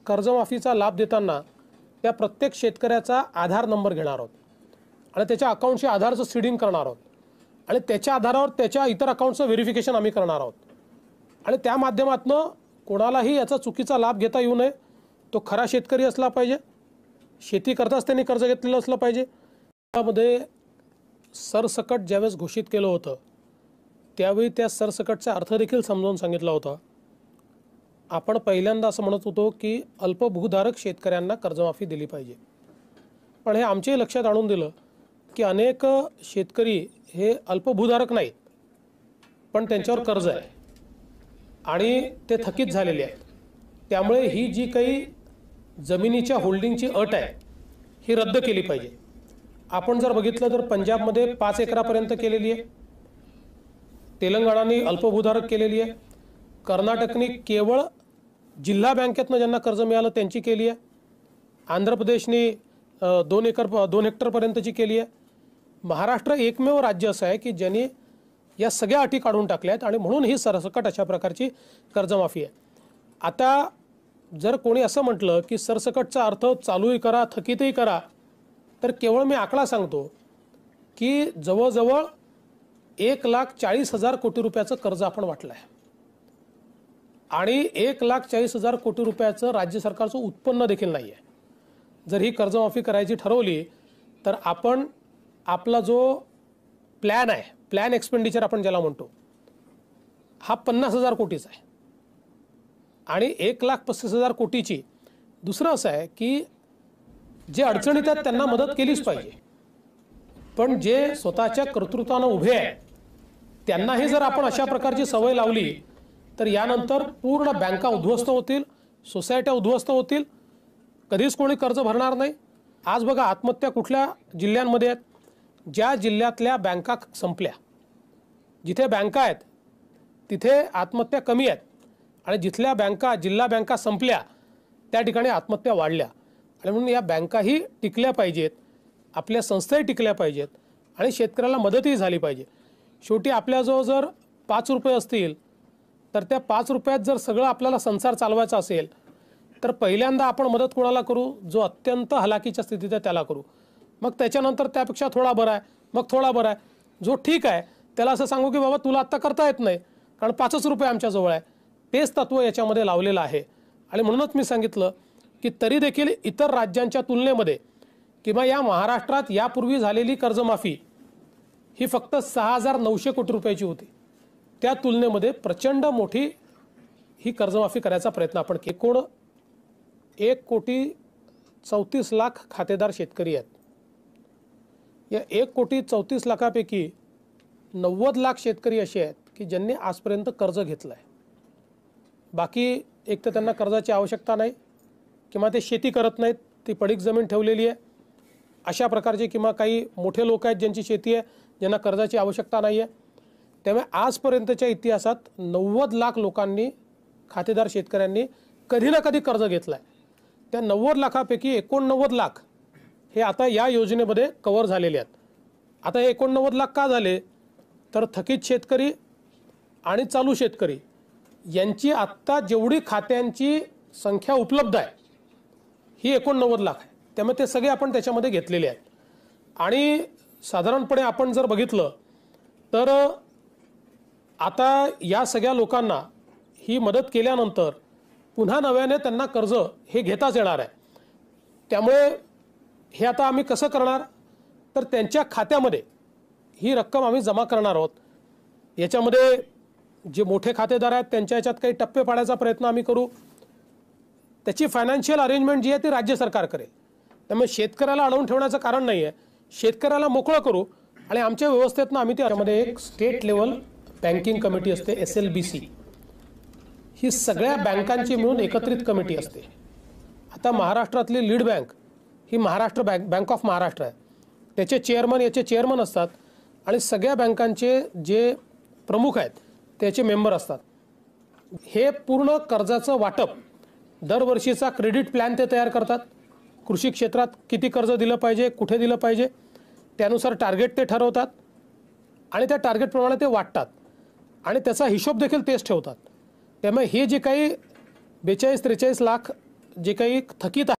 कर्जमाफीचा लाभ देताना त्या प्रत्येक शेतकऱ्याचा आधार नंबर घेणार आहोत आणि त्याच्या अकाउंटशी आधारचं सीडिंग करणार आहोत आणि त्याच्या आधारावर त्याच्या इतर अकाउंटचं व्हेरिफिकेशन आम्ही करणार आहोत आणि त्या माध्यमातून कोणालाही याचा चुकीचा लाभ घेता येऊ नये। तो खरा शेतकरी असला पाहिजे, शेती करताच त्यांनी कर्ज घेतलेलं असलं पाहिजे। त्यामध्ये सरसकट ज्यावेळेस घोषित केलं होतं त्यावेळी त्या सरसकटचा अर्थ देखील समजावून सांगितला होता। आपण पहिल्यांदा असं म्हणत होतो की अल्पभूधारक शेतकऱ्यांना कर्जमाफी दिली पाहिजे, पण हे आमच्याही लक्षात आणून दिलं की अनेक शेतकरी हे अल्पभूधारक नाहीत पण त्यांच्यावर कर्ज आहे आणि ते थकीत झालेले आहेत। त्यामुळे ही जी काही जमिनीच्या होल्डिंगची अट आहे ही रद्द केली पाहिजे। आपण जर बघितलं तर पंजाबमध्ये 5 एकरापर्यंत केलेली आहे, तेलंगणाने अल्पभूधारक केलेली आहे, कर्नाटकने केवळ जिल्हा बँकेतनं ज्यांना कर्ज मिळालं त्यांची केली आहे, आंध्र प्रदेशने 2 हेक्टरपर्यंतची केली आहे। महाराष्ट्र एकमेव राज्य असं आहे की ज्यांनी या सगळ्या अटी काढून टाकल्या आहेत आणि म्हणून ही सरसकट अशा प्रकारची कर्जमाफी आहे। आता जर कोणी असं म्हटलं की सरसकटचा अर्थ चालूही करा थकीतही करा, तर केवळ मी आकडा सांगतो की जवळजवळ 1,40,000 कोटी रुपयाचं कर्ज आपण वाटलं आहे आणि 1,40,000 कोटी रुपयाचं राज्य सरकारचं उत्पन्न देखील नाही आहे। जर ही कर्जमाफी करायची ठरवली तर आपण आपला जो प्लॅन आहे, प्लॅन एक्सपेंडिचर आपण ज्याला म्हणतो, हा 50,000 कोटीचा आहे आणि 1,35,000 कोटीची दुसरं असं आहे की जे अडचणीत आहेत त्यांना मदत केलीच पाहिजे, पण जे स्वतःच्या कर्तृत्वानं उभे आहेत त्यांनाही जर आपण अशा प्रकारची सवय लावली तर यानंतर पूर्ण बँका उद्ध्वस्त होतील, सोसायट्या उद्ध्वस्त होतील, कधीच कोणी कर्ज भरणार नाही। आज बघा आत्महत्या कुठल्या जिल्ह्यांमध्ये आहेत, ज्या जिल्ह्यातल्या बँका संपल्या, जिथे बँका आहेत तिथे आत्महत्या कमी आहेत आणि जिथल्या बँका जिल्हा बँका संपल्या त्या ठिकाणी आत्महत्या वाढल्या। आणि म्हणून या बँकाही टिकल्या पाहिजेत, आपल्या संस्थाही टिकल्या पाहिजेत आणि शेतकऱ्याला मदतही झाली पाहिजे। शेवटी आपल्याजवळ जर 5 रुपये असतील तर त्या 5 रुपयात जर सगळं आपल्याला संसार चालवायचा असेल तर पहिल्यांदा आपण मदत कोणाला करू, जो अत्यंत हलाखीच्या स्थितीत आहे त्याला करू, मग त्याच्यानंतर त्यापेक्षा थोडा बरा आहे, मग थोडा बरा आहे, जो ठीक आहे त्याला असं सांगू की बाबा तुला आत्ता करता येत नाही कारण 5च रुपये आमच्याजवळ आहे। तेच तत्व याच्यामध्ये लावलेलं आहे आणि म्हणूनच मी सांगितलं की तरी देखील इतर राज्यांच्या तुलनेमध्ये किंवा या महाराष्ट्रात यापूर्वी झालेली कर्जमाफी ही फक्त 6,900 कोटी रुपयाची होती, त्या तुलनेमध्ये प्रचंड मोठी ही कर्जमाफी करायचा प्रयत्न आपण केला। एकूण 1,34,00,000 खातेदार शेतकरी आहेत। या 1,34,00,000पैकी 90 लाख शेतकरी असे आहेत की ज्यांनी आजपर्यंत कर्ज घेतलं आहे। बाकी एक तर त्यांना कर्जाची आवश्यकता नाही किंवा ते शेती करत नाहीत, ती पडीक जमीन ठेवलेली आहे, अशा प्रकारचे किंवा काही मोठे लोक आहेत ज्यांची शेती आहे ज्यांना कर्जाची आवश्यकता नाही आहे। त्यामुळे आजपर्यंतच्या इतिहासात 90 लाख लोकांनी, खातेदार शेतकऱ्यांनी कधी ना कधी कर्ज घेतलं आहे। त्या 90 लाखापैकी 89 लाख हे आता या योजनेमध्ये कव्हर झालेले आहेत। आता हे 89 लाख का झाले तर थकीत शेतकरी आणि चालू शेतकरी यांची आत्ता जेवढी खात्यांची संख्या उपलब्ध आहे ही 89 लाख आहे। त्यामुळे ते सगळे आपण त्याच्यामध्ये घेतलेले आहेत आणि साधारणपणे आपण जर बघितलं तर आता या सगळ्या लोकांना ही मदत केल्यानंतर पुन्हा नव्याने त्यांना कर्ज हे घेताच येणार आहे। त्यामुळे हे आता आम्ही कसं करणार तर त्यांच्या खात्यामध्ये ही रक्कम आम्ही जमा करणार आहोत। याच्यामध्ये जे मोठे खातेदार आहेत त्यांच्या याच्यात काही टप्पे पाडायचा प्रयत्न आम्ही करू, त्याची फायनान्शियल अरेंजमेंट जी आहे ती राज्य सरकार करेल। त्यामुळे शेतकऱ्याला अडवून ठेवण्याचं कारण नाही आहे, शेतकऱ्याला मोकळं करू आणि आमच्या व्यवस्थेतनं आम्ही त्यामध्ये एक स्टेट लेवल बँकिंग कमिटी असते SLBC, ही सगळ्या बँकांची मिळून एकत्रित कमिटी असते। आता महाराष्ट्रातली lead bank he Maharashtra bank of Maharashtra आहे, त्याचे चेअरमन याचे चेअरमन असतात आणि सगळ्या बँकांचे जे प्रमुख आहेत त्याचे मेंबर असतात। हे पूर्ण कर्जाचं वाटप दरवर्षीचा क्रेडिट प्लॅन ते तयार करतात, कृषी क्षेत्रात किती कर्ज दिलं पाहिजे, कुठे दिलं पाहिजे, त्यानुसार टार्गेट ते ठरवतात आणि त्या टार्गेटप्रमाणे ते वाटतात आणि त्याचा हिशोब देखील तेच ठेवतात। त्यामुळे हे जे काही 42-43 लाख जे काही थकीत